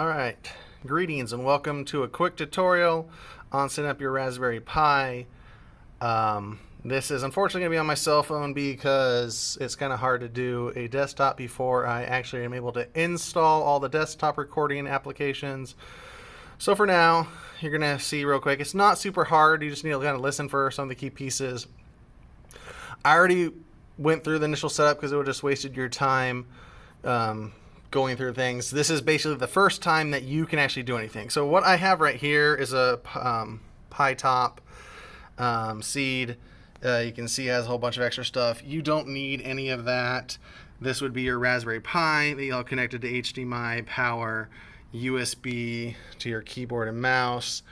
Alright, greetings and welcome to a quick tutorial on setting up your Raspberry Pi. This is unfortunately going to be on my cell phone because it's kind of hard to do a desktop before I actually am able to install all the desktop recording applications. So for now, you're going to see real quick, it's not super hard, you just need to kind of listen for some of the key pieces. I already went through the initial setup because it would have just wasted your time going through things. This is basically the first time that you can actually do anything. So what I have right here is a Pi top seed. You can see it has a whole bunch of extra stuff. You don't need any of that. This would be your Raspberry Pi that you'll connected to HDMI, power, USB to your keyboard and mouse.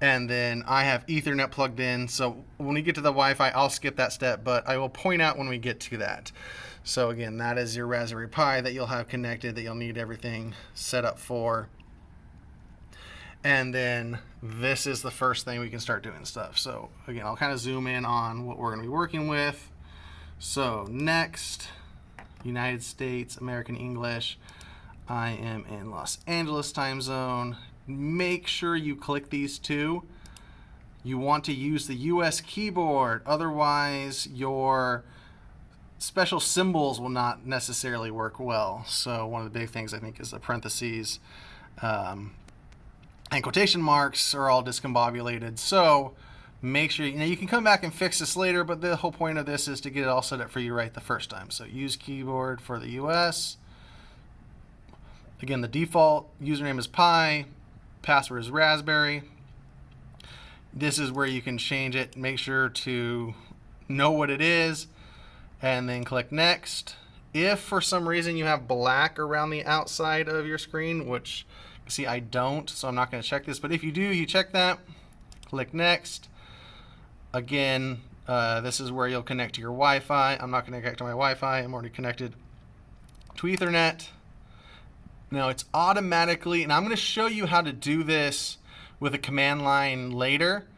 And then I have Ethernet plugged in. So when we get to the Wi-Fi, I'll skip that step, but I will point out when we get to that. So again, that is your Raspberry Pi that you'll have connected, that you'll need everything set up for. And then this is the first thing we can start doing stuff. So again, I'll kind of zoom in on what we're going to be working with. So next, United States, American English. I am in Los Angeles time zone. Make sure you click these two. You want to use the US keyboard, otherwise your special symbols will not necessarily work well. So one of the big things I think is the parentheses and quotation marks are all discombobulated. So make sure, you can come back and fix this later, but the whole point of this is to get it all set up for you right the first time. So use keyboard for the US. Again, the default username is Pi, password is Raspberry. This is where you can change it. Make sure to know what it is and then click next. If for some reason you have black around the outside of your screen, which you see I don't, so I'm not going to check this, but if you do, you check that, click next. Again, this is where you'll connect to your Wi-Fi. I'm not going to connect to my Wi-Fi. I'm already connected to Ethernet. Now it's automatically, and I'm going to show you how to do this with a command line later,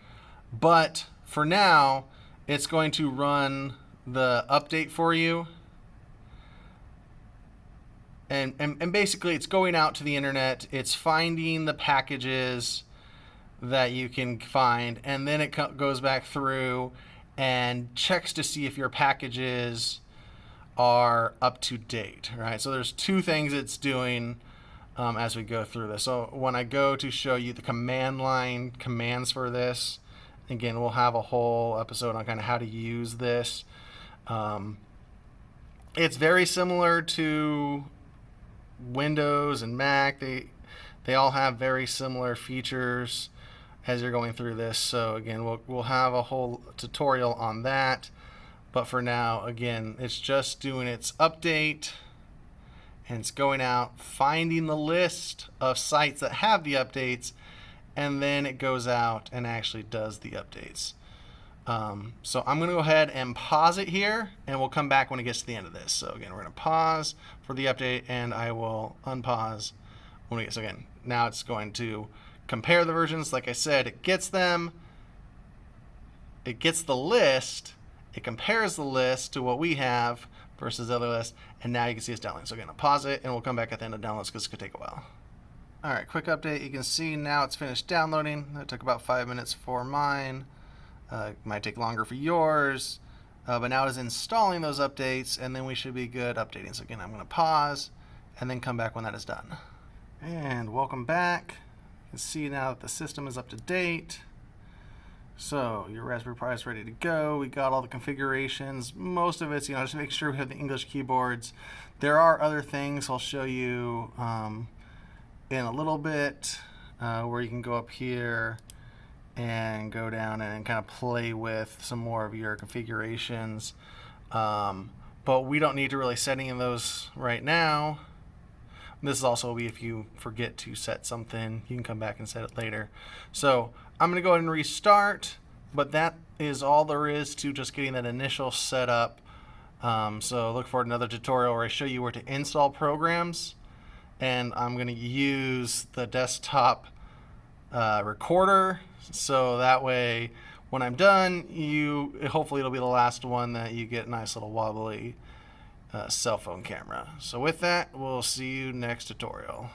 but for now, it's going to run the update for you. And basically it's going out to the internet, it's finding the packages that you can find, and then it goes back through and checks to see if your packages are up to date, right? So there's two things it's doing as we go through this. So when I go to show you the command line commands for this, again, we'll have a whole episode on kind of how to use this. It's very similar to Windows and Mac. They all have very similar features as you're going through this. So again, we'll have a whole tutorial on that. But for now, again, it's just doing its update, and it's going out, finding the list of sites that have the updates, and then it goes out and actually does the updates. So I'm going to go ahead and pause it here, and we'll come back when it gets to the end of this. So again, we're going to pause for the update, and I will unpause when we get. So again, now it's going to compare the versions. Like I said, it gets them, it gets the list, it compares the list to what we have versus the other list, and now you can see it's downloading. So again, I'll pause it, and we'll come back at the end of downloads because it's going to take a while. All right, quick update. You can see now it's finished downloading. It took about 5 minutes for mine. It might take longer for yours, but now it is installing those updates, and then we should be good updating. So again, I'm going to pause and then come back when that is done. And welcome back. You can see now that the system is up to date. So your Raspberry Pi is ready to go. We got all the configurations. Most of it's, just make sure we have the English keyboards. There are other things I'll show you in a little bit where you can go up here and go down and kind of play with some more of your configurations. But we don't need to really set any of those right now. This is also if you forget to set something, you can come back and set it later. So I'm going to go ahead and restart, but that is all there is to just getting that initial setup. So look for another tutorial where I show you where to install programs, and I'm going to use the desktop recorder, so that way when I'm done, hopefully it'll be the last one that you get a nice little wobbly cell phone camera. So with that, we'll see you next tutorial.